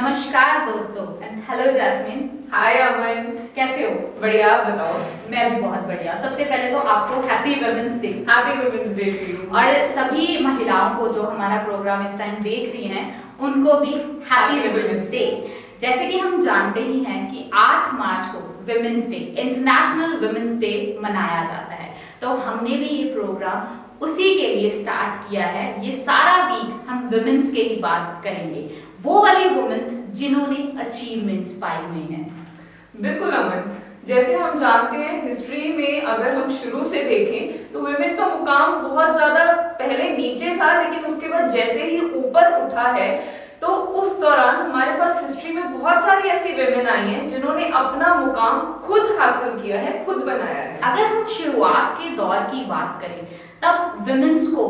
नमस्कार दोस्तों and hello jasmine. हाय अमन। कैसे हो? बढ़िया, आप बताओ। मैं भी बहुत बढ़िया। सबसे पहले तो आपको happy women's day. Happy women's day to you. और सभी महिलाओं को जो हमारा प्रोग्राम इस टाइम देख रही हैं उनको भी हैप्पी वुमेन्स डे। जैसे कि हम जानते ही हैं कि 8 मार्च को women's day, international women's day मनाया जाता है। तो हमने भी ये प्रोग्राम उसी के लिए स्टार्ट किया है। ये सारा वीक हम वुमेन्स के ही बात करेंगे, वो वाली वुमेन्स जिन्होंने अचीवमेंट्स पाई हुई हैं। बिल्कुल अमन, जैसे हम जानते हैं हिस्ट्री में अगर हम शुरू से देखें तो वुमेन का मुकाम बहुत ज्यादा पहले नीचे था, लेकिन उसके बाद जैसे ही ऊपर उठा है तो उस दौरान हमारे पास हिस्ट्री में बहुत सारी ऐसी वुमेन आई हैं जिन्होंने अपना मुकाम खुद हासिल किया है, खुद बनाया है। अगर हम शुरुआत के दौर की बात करें तब वुमेन्स को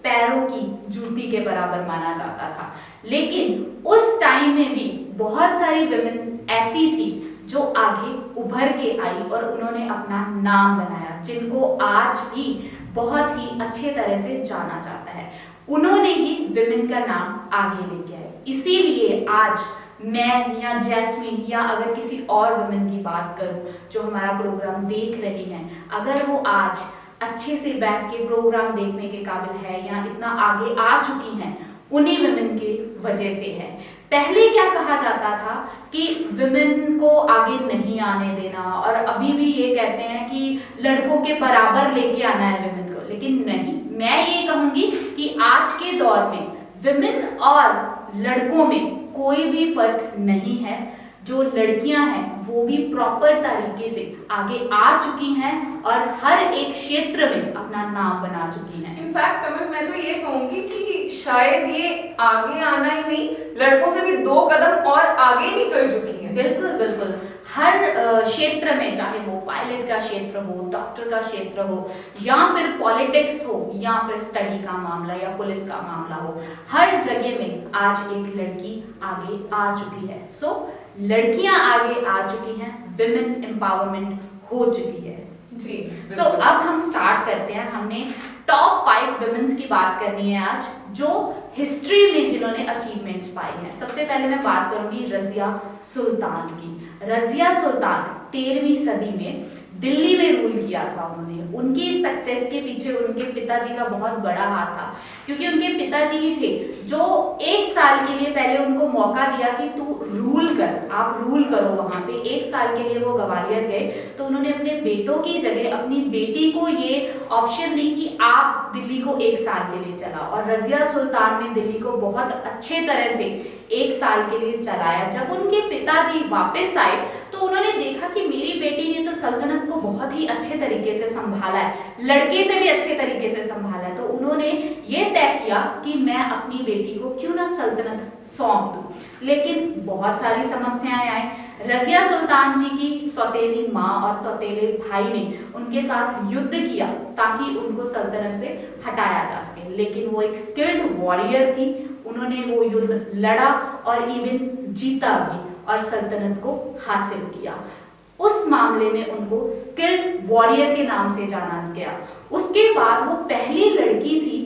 पैरों की जूती के बराबर माना जाता था, लेकिन उस टाइम में भी बहुत सारी वुमेन ऐसी थी जो आगे उभर के आई और उन्होंने अपना नाम बनाया, जिनको आज भी बहुत ही अच्छे तरह से जाना जाता है। उन्होंने ही विमेन का नाम आगे लेके आए। इसीलिए आज मैं या जैस्मिन या अगर किसी और वुमेन की बात करूं जो हमारा प्रोग्राम देख रही हैं, अगर वो आज अच्छे से बैठ के प्रोग्राम देखने के काबिल है या इतना आगे आ चुकी हैं, उन्हीं वुमेन की वजह से है। पहले क्या कहा जाता था कि विमेन को आगे नहीं आने देना, और अभी भी ये कहते हैं कि लड़कों के बराबर लेके आना है विमेन को, लेकिन नहीं। मैं ये कहूंगी कि आज के दौर में विमेन और लड़कों में कोई भी फर्क नहीं है। जो लड़कियां हैं वो भी प्रॉपर तरीके से आगे आ चुकी हैं और हर एक क्षेत्र में अपना नाम बना चुकी हैं। इनफैक्ट अमन, मैं तो ये कहूंगी कि शायद ये आगे आना ही नहीं, लड़कों से भी 2 कदम और आगे निकल चुकी हैं। बिल्कुल बिल्कुल, हर क्षेत्र में, चाहे वो पायलट का क्षेत्र हो, डॉक्टर का क्षेत्र हो, या फिर पॉलिटिक्स हो, या फिर स्टडी का मामला या पुलिस का मामला हो, हर जगह में आज एक लड़की आगे आ चुकी है। सो लड़कियां आगे आ चुकी हैं, विमेन एम्पावरमेंट हो चुकी है जी। सो अब हम स्टार्ट करते हैं। हमने टॉप 5 वुमेन्स की बात करनी है आज, जो हिस्ट्री में जिन्होंने अचीवमेंट्स पाई हैं। सबसे पहले मैं बात करूंगी रजिया सुल्तान की। रजिया सुल्तान 13वीं सदी में दिल्ली में रूल किया था उन्होंने। उनकी सक्सेस के पीछे उनके पिताजी का बहुत बड़ा हाथ था, क्योंकि उनके पिताजी ही थे जो 1 साल के लिए पहले उनको मौका दिया कि तू रूल कर, आप रूल करो वहां पे। 1 साल के लिए वो ग्वालियर गए तो उन्होंने अपने बेटों की जगह अपनी बेटी को ये ऑप्शन दी कि आप दिल्ली को 1 साल के लिए चलाओ, और रजिया सुल्तान ने दिल्ली को बहुत अच्छे तरह से 1 साल के लिए चलाया। जब उनके पिताजी वापस आए तो उन्होंने देखा कि मेरी बेटी ने तो सल्तनत को बहुत ही अच्छे तरीके से संभाला है, लड़के से भी अच्छे तरीके से संभाला है। तो उन्होंने ये तय किया कि मैं अपनी बेटी को क्यों ना सल्तनत सौंप दूं। लेकिन बहुत सारी समस्याएं आई। रजिया सुल्तान जी की सौतेली माँ और सौतेले भाई ने उनके साथ युद्ध किया ताकि उनको सल्तनत से हटाया जा सके, लेकिन वो एक स्किल्ड वॉरियर थी। उन्होंने वो युद्ध लड़ा और इवन जीता भी और सल्तनत को हासिल किया। उस मामले में उनको स्किल्ड वॉरियर के नाम से जाना गया। उसके बाद वो पहली लड़की थी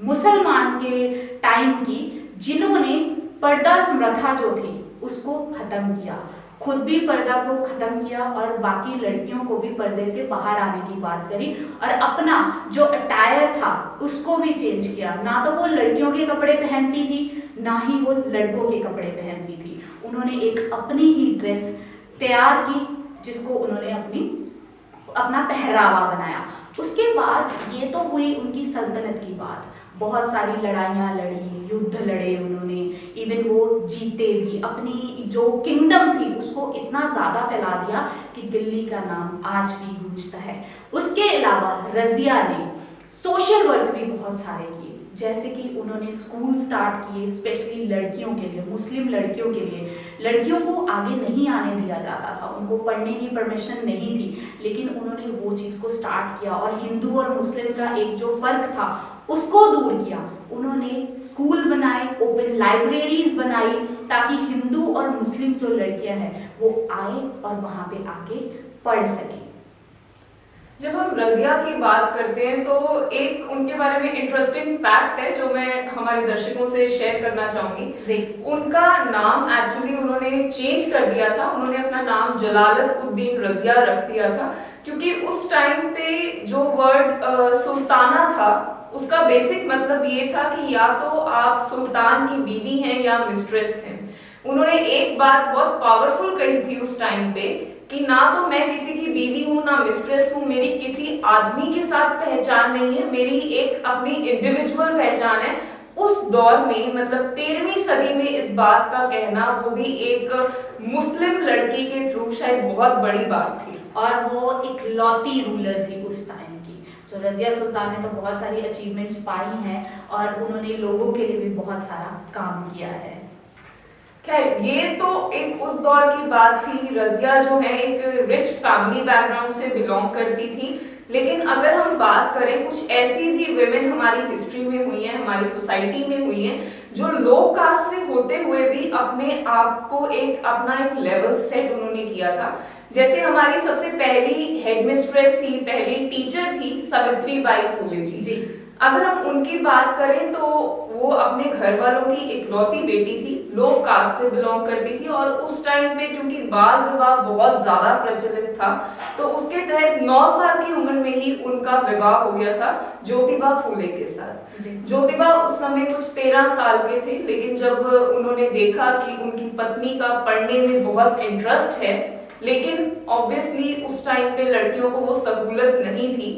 मुसलमान के टाइम की जिन्होंने पर्दा प्रथा जो थी उसको खत्म किया, खुद भी पर्दा को खत्म किया और बाकी लड़कियों को भी पर्दे से बाहर आने की बात करी, और अपना जो अटायर था उसको भी चेंज किया। ना तो वो लड़कियों के कपड़े पहनती थी, ना ही वो लड़कों के कपड़े पहनती थी। उन्होंने एक अपनी ही ड्रेस तैयार की जिसको उन्होंने अपना पहरावा बनाया। उसके बाद ये तो हुई उनकी सल्तनत की बात। बहुत सारी लड़ाइयाँ लड़ी, युद्ध लड़े उन्होंने, इवन वो जीते भी। अपनी जो किंगडम थी उसको इतना ज़्यादा फैला दिया कि दिल्ली का नाम आज भी गूंजता है। उसके अलावा रजिया ने सोशल वर्क भी बहुत सारे किए, जैसे कि उन्होंने स्कूल स्टार्ट किए स्पेशली लड़कियों के लिए, मुस्लिम लड़कियों के लिए। लड़कियों को आगे नहीं आने दिया जाता था, उनको पढ़ने की परमिशन नहीं थी, लेकिन उन्होंने वो चीज़ को स्टार्ट किया और हिंदू और मुस्लिम का एक जो फर्क था उसको दूर किया। उन्होंने स्कूल बनाए, ओपन लाइब्रेरीज बनाई ताकि हिंदू और मुस्लिम जो लड़कियां हैं वो आए और वहां पे आके पढ़ सके। जब हम रज़िया की बात करते हैं तो एक उनके बारे में इंटरेस्टिंग फैक्ट है जो मैं हमारे दर्शकों से शेयर करना चाहूंगी। जी उनका नाम एक्चुअली उन्होंने चेंज कर दिया था, उन्होंने अपना नाम जलालत उद्दीन रज़िया रख दिया था, क्योंकि उस टाइम पे जो वर्ड सुल्ताना था उसका बेसिक मतलब ये था कि या तो आप सुल्तान की बीवी हैं या मिस्ट्रेस हैं। उन्होंने एक बात बहुत पावरफुल कही थी उस टाइम पे कि ना तो मैं किसी की बीवी हूँ ना मिस्ट्रेस हूँ, मेरी किसी आदमी के साथ पहचान नहीं है, मेरी एक अपनी इंडिविजुअल पहचान है। उस दौर में मतलब 13वीं सदी में इस बात का कहना, वो भी एक मुस्लिम लड़की के थ्रू, शायद बहुत बड़ी बात थी। और वो एक लौती रूलर थी उस टाइम की। तो रज़िया सुल्तान ने तो बहुत सारी अचीवमेंट्स पाई हैं और उन्होंने लोगों के लिए भी बहुत सारा काम किया है। खैर ये तो एक उस दौर की बात थी। रज़िया जो है एक रिच फैमिली बैकग्राउंड से बिलोंग करती थी, लेकिन अगर हम बात करें कुछ ऐसी भी विमेन हमारी हिस्ट्री में हुई हैं, हमारी सोसाइटी में हुई हैं, जो लो कास्ट से होते हुए भी अपने आप को अपना एक लेवल सेट उन्होंने किया था। जैसे हमारी सबसे पहली हेडमिस्ट्रेस थी, पहली टीचर थी सावित्री बाई फुले जी। अगर हम उनकी बात करें तो वो अपने घर वालों की इकलौती बेटी थी, लो कास्ट से बिलोंग करती थी, और उस टाइम पे क्योंकि बाल विवाह बहुत ज्यादा प्रचलित था तो उसके तहत 9 साल की उम्र में ही उनका विवाह हो गया था ज्योतिबा फूले के साथ। ज्योतिबा उस समय कुछ 13 साल के थे, लेकिन जब उन्होंने देखा कि उनकी पत्नी का पढ़ने में बहुत इंटरेस्ट है, लेकिन ऑब्वियसली उस टाइम पे लड़कियों को वो सहूलत नहीं थी,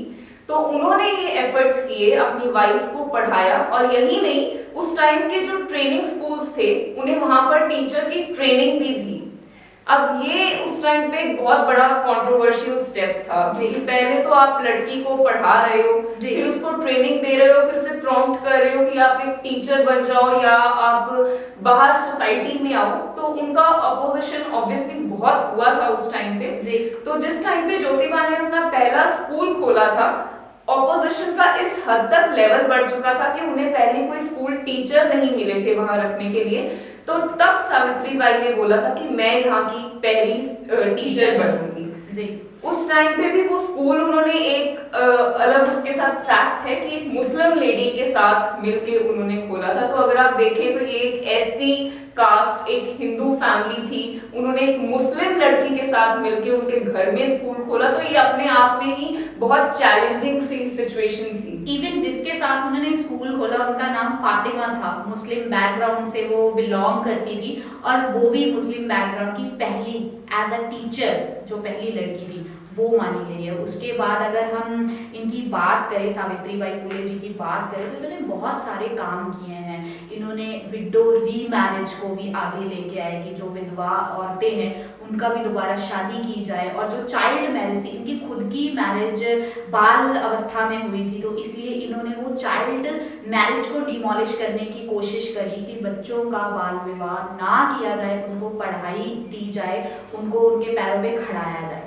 तो उन्होंने ये एफर्ट्स किए, अपनी वाइफ को पढ़ाया। और यही नहीं, उस टाइम के जो ट्रेनिंग स्कूल्स थे उन्हें वहां पर टीचर की ट्रेनिंग भी थी। अब ये उस टाइम पे एक बहुत बड़ा कंट्रोवर्शियल स्टेप था कि पहले तो आप लड़की को पढ़ा रहे हो, फिर उसको ट्रेनिंग दे रहे हो, फिर उसे प्रॉम्प्ट कर रहे हो कि आप एक टीचर बन जाओ या आप बाहर सोसाइटी में आओ, तो उनका अपोजिशन ऑब्वियसली बहुत हुआ था उस टाइम पे। तो जिस टाइम पे ज्योतिबा ने अपना पहला स्कूल खोला था, ऑपोजिशन का इस हद तक लेवल बढ़ चुका था कि उन्हें पहले कोई स्कूल टीचर नहीं मिले थे वहां रखने के लिए। तो तब सावित्री बाई ने बोला था कि मैं यहाँ की पहली टीचर बनूंगी। उस टाइम पे भी वो स्कूल उन्होंने एक अलग उसके साथ फैक्ट है कि एक मुस्लिम लेडी के साथ मिलके उन्होंने खोला था। तो अगर आप देखें तो ये एक एससी कास्ट, एक हिंदू फैमिली थी, उन्होंने एक मुस्लिम लड़की के साथ मिलके उनके घर में स्कूल खोला, तो ये अपने आप में ही बहुत चैलेंजिंग सी सिचुएशन थी। इवन जिसके साथ उन्होंने स्कूल खोला उनका नाम फातिमा था, मुस्लिम बैकग्राउंड से वो बिलोंग करती थी और वो भी मुस्लिम बैकग्राउंड की पहली एज अ टीचर जो पहली लड़की थी वो मानी गई है। उसके बाद अगर हम इनकी बात करें, सावित्री बाई फुले जी की बात करें, तो इन्होंने बहुत सारे काम किए हैं। इन्होंने विडो रीमैरिज को भी आगे लेके आए कि जो विधवा औरतें हैं उनका भी दोबारा शादी की जाए, और जो चाइल्ड मैरिज थी, इनकी खुद की मैरिज बाल अवस्था में हुई थी, तो इसलिए इन्होंने वो चाइल्ड मैरिज को डिमोलिश करने की कोशिश करी कि बच्चों का बाल विवाह ना किया जाए, उनको पढ़ाई दी जाए, उनको उनके पैरों पे खड़ाया जाए।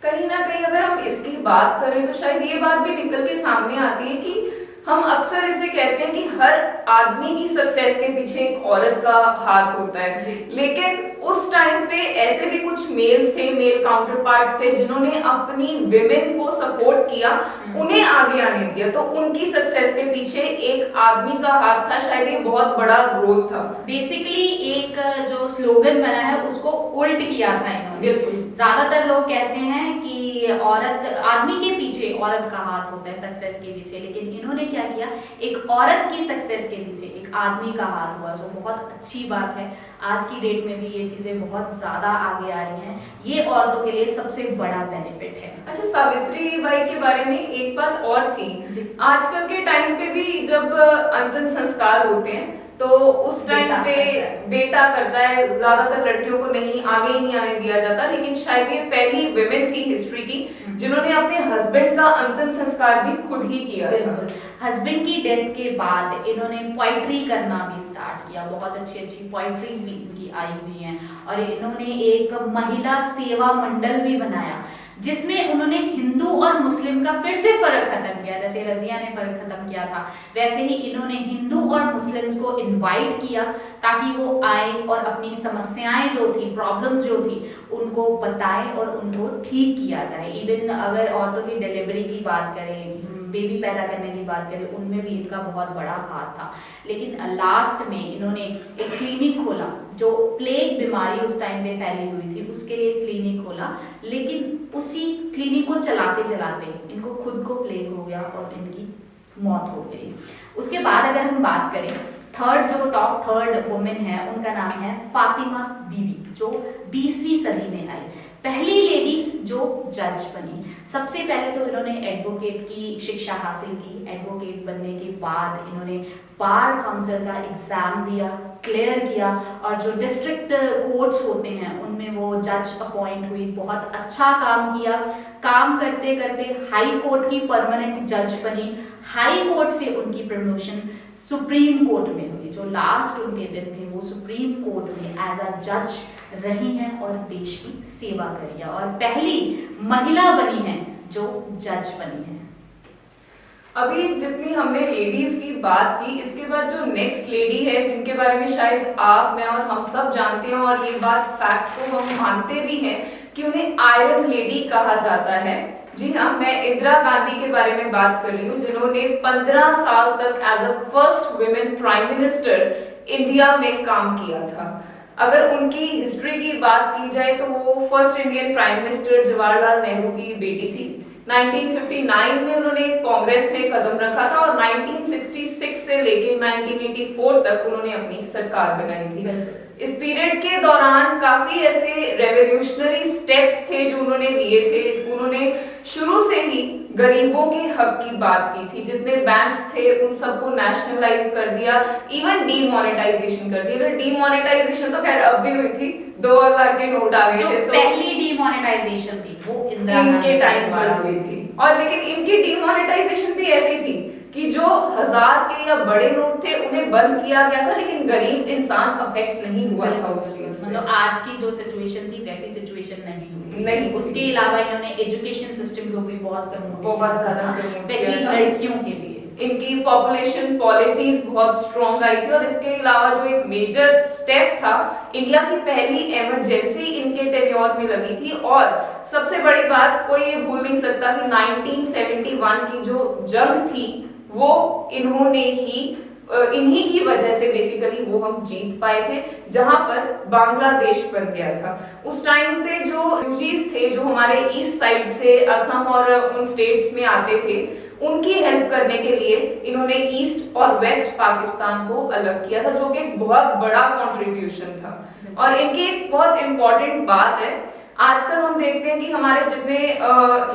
कहीं ना कहीं अगर हम इसकी बात करें तो शायद ये बात भी निकल के सामने आती है कि हम अक्सर इसे कहते हैं कि हर आदमी की सक्सेस के पीछे एक औरत का हाथ होता है, लेकिन उस टाइम पे ऐसे भी कुछ मेल्स थे, मेल काउंटर पार्ट्स थे, जिन्होंने अपनी विमेन को सपोर्ट किया, उन्हें आगे आने दिया, तो उनकी सक्सेस के पीछे एक आदमी का हाथ था। शायद ये बहुत बड़ा रोल था। बेसिकली एक जो स्लोगन बना है उसको उल्ट किया था इन्होंने। बिल्कुल, ज्यादातर लोग कहते हैं कि औरत, आदमी के पीछे औरत का हाथ होता है सक्सेस के पीछे, लेकिन इन्होंने क्या किया, एक औरत की सक्सेस के पीछे एक आदमी का हाथ हुआ। सो बहुत अच्छी बात है, आज की डेट में भी ये चीजें बहुत ज्यादा आगे आ रही हैं, ये औरतों के लिए सबसे बड़ा बेनिफिट है। अच्छा, सावित्री बाई के बारे में एक बात और थी, आजकल के टाइम पे भी जब अंतिम संस्कार होते हैं तो उस टाइम पे बेटा करता है, ज्यादातर लड़कियों को नहीं, आगे ही नहीं आने दिया जाता, लेकिन शायद ये पहली विमेन थी हिस्ट्री की जिन्होंने अपने हस्बैंड का अंतिम संस्कार भी खुद ही किया था। हस्बैंड की डेथ के बाद इन्होंने पोइट्री करना भी स्टार्ट किया, बहुत अच्छी अच्छी पोइट्रीज भी इनकी आई हुई हैं, और इन्होंने एक महिला सेवा मंडल भी बनाया जिसमें उन्होंने हिंदू और मुस्लिम का फिर से फर्क खत्म किया। जैसे रजिया ने फर्क खत्म किया था, वैसे ही इन्होंने हिंदू और मुस्लिम्स को इनवाइट किया ताकि वो आए और अपनी समस्याएं जो थी, प्रॉब्लम्स जो थी, उनको बताएं और उनको ठीक किया जाए। इवन अगर औरतों की डिलीवरी की बात करें, बेबी पैदा करने की बात करें, उनमें भी इनका बहुत बड़ा हाथ था। लेकिन लास्ट में इन्होंने एक क्लिनिक खोला, जो प्लेग बीमारी उस टाइम पे फैली हुई थी उसके लिए क्लिनिक खोला, लेकिन उसी क्लिनिक को चलाते चलाते इनको खुद को प्लेग हो गया और इनकी मौत हो गई। उसके बाद अगर हम बात करें टॉप थर्ड वुमेन है, उनका नाम है फातिमा बीबी, जो 20वीं सदी में आई, पहली लेडी जो जज बनी। सबसे पहले तो इन्होंने एडवोकेट की शिक्षा हासिल की। एडवोकेट बनने के बाद इन्होंने बार काउंसिल का एग्जाम दिया, क्लियर किया, और जो डिस्ट्रिक्ट कोर्ट्स होते हैं उनमें वो जज अपॉइंट हुई। बहुत अच्छा काम किया। काम करते करते हाई कोर्ट की परमानेंट जज बनी। हाई कोर्ट से उनकी प्रमोशन सुप्रीम कोर्ट में हुई। जो लास्ट उनके दिन थे वो सुप्रीम कोर्ट में एज अ जज रही हैं और देश की सेवा करी है, और पहली महिला बनी है जो जज बनी है। अभी जितनी हमने लेडीज की बात की, इसके बाद जो नेक्स्ट लेडी है जिनके बारे में शायद आप, मैं और हम सब जानते हैं, और ये बात फैक्ट को हम मानते भी हैं कि उन्हें आयरन लेडी कहा जाता है। जी हाँ, मैं इंदिरा गांधी के बारे में बात कर रही हूँ, जिन्होंने 15 साल तक as a first women prime minister India में काम किया था। अगर उनकी हिस्ट्री की बात की जाए तो वो first Indian prime minister Jawaharlal Nehru की बेटी थी। 1959 में उन्होंने कांग्रेस में कदम रखा था और 1966 से लेके 1984 तक उन्होंने अपनी सरकार बनाई थी। इस पीरियड के दौरान काफी ऐसे रेवोल्यूशनरी स्टेप्स थे जो उन्होंने लिए थे। उन्होंने शुरू से ही गरीबों के हक की बात की थी। जितने बैंक्स थे उन सबको नेशनलाइज कर दिया, इवन डीमोनेटाइजेशन कर दिया। डीमोनेटाइजेशन तो खैर अब भी हुई थी, 2000 के नोट आ गए थे, तो पहली डीमोनेटाइजेशन थी वो इनके टाइम पर हुई थी। और लेकिन इनकी डीमोनेटाइजेशन भी ऐसी थी कि जो 1000 के या बड़े नोट थे उन्हें बंद किया गया था, लेकिन गरीब इंसान अफेक्ट नहीं हुआ था उस चीज से। मतलब आज की जो सिचुएशन थी वैसी सिचुएशन नहीं हुई। नहीं। उसके अलावा इन्होंने एजुकेशन सिस्टम को भी बहुत ज्यादा स्पेशली लड़कियों के लिए इनकी पॉपुलेशन पॉलिसीज बहुत स्ट्रॉन्ग आई थी। और इसके अलावा जो एक मेजर स्टेप था, इंडिया की पहली इमरजेंसी इनके टेन्योर में लगी थी। और सबसे बड़ी बात कोई ये भूल नहीं सकता कि 1971 की जो जंग थी वो इन्होंने ही, इन्हीं की वजह से बेसिकली वो हम जीत पाए थे, जहां पर बांग्लादेश बन गया था। उस टाइम पे जो रिफ्यूजीज थे जो हमारे ईस्ट साइड से असम और उन स्टेट्स में आते थे, उनकी हेल्प करने के लिए इन्होंने ईस्ट और वेस्ट पाकिस्तान को अलग किया था, जो कि एक बहुत बड़ा कंट्रीब्यूशन था। और इनकी एक बहुत इंपॉर्टेंट बात है, आजकल हम देखते हैं कि हमारे जितने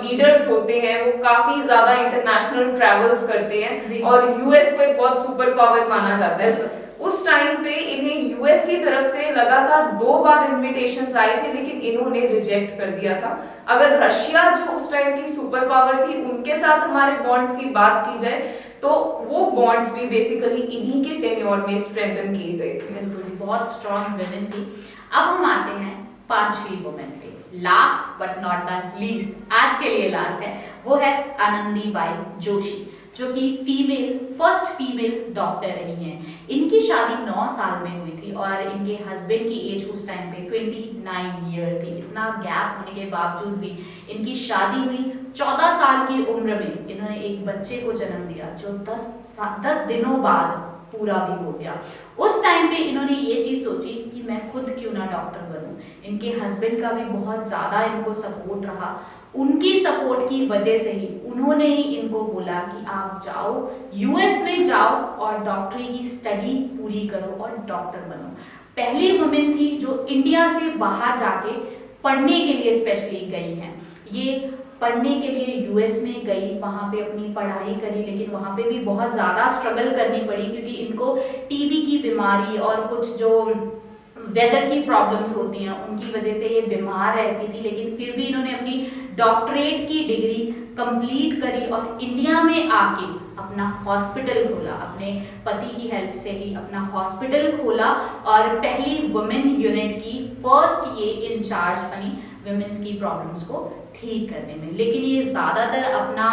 लीडर्स होते हैं वो काफी ज्यादा इंटरनेशनल ट्रैवल्स करते हैं और यूएस को एक बहुत सुपर पावर माना जाता है। उस टाइम पे इन्हें यूएस की तरफ से लगातार 2 बार इनविटेशंस आए थे, लेकिन इन्होंने रिजेक्ट कर दिया था। अगर रशिया जो उस टाइम की सुपर पावर थी उनके साथ हमारे बॉन्ड्स की बात की जाए तो वो बॉन्ड्स भी बेसिकली इन्हीं के टेन्योर में स्ट्रेंथन किए गए थे। बिल्कुल, बहुत स्ट्रॉन्ग वुमेन थी। अब हम आते हैं 5वीं वुमेन पे, last but not the least, आज के लिए लास्ट है, वो है आनंदीबाई जोशी, जो कि फर्स्ट फीमेल डॉक्टर रही हैं। इनकी शादी 9 साल में हुई थी और इनके हस्बैंड की एज उस टाइम पे 29 ईयर थी। इतना गैप होने के बावजूद भी इनकी शादी हुई। 14 साल की उम्र में इन्होंने एक बच्चे को जन्म दिया, जो 10 दिनों बाद पूरा भी हो गया। उस टाइम पे इन्होंने ये चीज सोची कि मैं खुद क्यों ना डॉक्टर बनूं। इनके हस्बैंड का भी बहुत ज्यादा इनको सपोर्ट रहा। उनकी सपोर्ट की वजह से ही उन्होंने ही इनको बोला कि आप जाओ यूएस में जाओ और डॉक्टरी की स्टडी पूरी करो और डॉक्टर बनो। पहली वुमेन थी जो इंडिया से बाहर जाके पढ़ने के लिए स्पेशली गई हैं। ये पढ़ने के लिए यूएस में गई, वहाँ पे अपनी पढ़ाई करी, लेकिन वहाँ पे भी बहुत ज़्यादा स्ट्रगल करनी पड़ी क्योंकि इनको टीबी की बीमारी और कुछ जो वेदर की प्रॉब्लम्स होती हैं उनकी वजह से ये बीमार रहती थी। लेकिन फिर भी इन्होंने अपनी डॉक्टरेट की डिग्री कंप्लीट करी और इंडिया में आके अपना हॉस्पिटल खोला। अपने पति की हेल्प से ही अपना हॉस्पिटल खोला और पहली वुमेन यूनिट की फर्स्ट ये इंचार्ज बनी। विमेंस की प्रॉब्लम्स को ठीक करने में, लेकिन ये ज़्यादातर अपना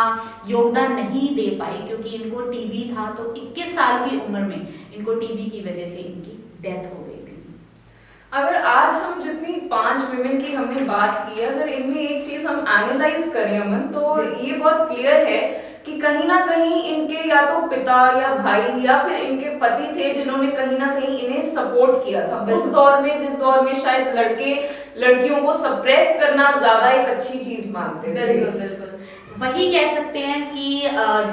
योगदान नहीं दे पाई क्योंकि इनको टीबी था। तो 21 साल की उम्र में इनको टीबी की वजह से इनकी डेथ हो गई थी। अगर आज हम जितनी 5 विमेन की हमने बात की है, अगर इनमें एक चीज हम एनालाइज करें अमन, तो ये बहुत क्लियर है कि कहीं ना कहीं इनके या तो पिता या भाई या फिर इनके पति थे जिन्होंने कहीं ना कहीं इन्हें सपोर्ट किया था उस दौर में, जिस दौर में शायद लड़के लड़कियों को सप्रेस करना ज्यादा एक अच्छी चीज मानते थे। बिल्कुल बिल्कुल, वही कह सकते हैं कि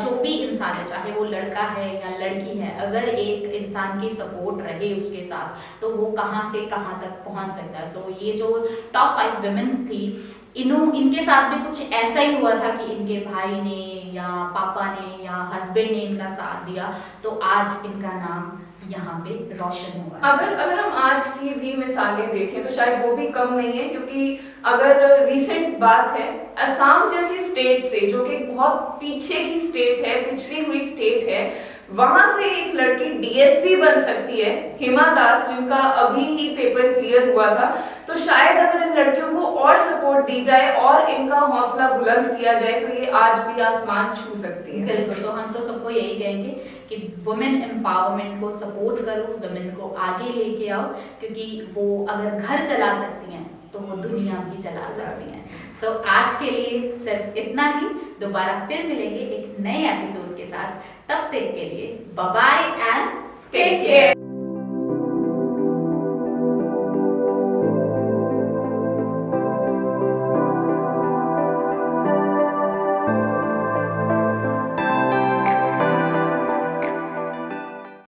जो भी इंसान है, चाहे वो लड़का है या लड़की है, अगर एक इंसान की सपोर्ट रहे उसके साथ तो वो कहाँ से कहाँ तक पहुंच सकता है। सो ये जो टॉप 5 विमेंस थी, इनके साथ भी कुछ ऐसा ही हुआ था कि इनके भाई ने या पापा ने या हस्बैंड ने इनका साथ दिया, तो आज इनका नाम यहाँ पे रोशन हुआ। अगर हम आज की भी मिसालें देखें तो शायद वो भी कम नहीं है, क्योंकि अगर रीसेंट बात है, असम जैसी स्टेट से, जो कि बहुत पीछे की स्टेट है, पिछड़ी हुई स्टेट है, वहां से एक लड़की डीएसपी बन सकती है, हिमा दास, जिनका अभी ही पेपर क्लियर हुआ था। तो शायद अगर इन लड़कियों को और सपोर्ट दी जाए और इनका हौसला बुलंद किया जाए तो ये आज भी आसमान छू सकती है। बिल्कुल, तो हम तो सबको यही कहेंगे कि वुमेन एम्पावरमेंट को सपोर्ट करो, वुमेन को आगे लेके आओ, क्योंकि वो अगर घर चला सकती हैं तो वो दुनिया भी चला सकती हैं। सो आज के लिए सिर्फ इतना ही, दोबारा फिर मिलेंगे एक नए एपिसोड के साथ। तब तक के लिए bye bye and take care.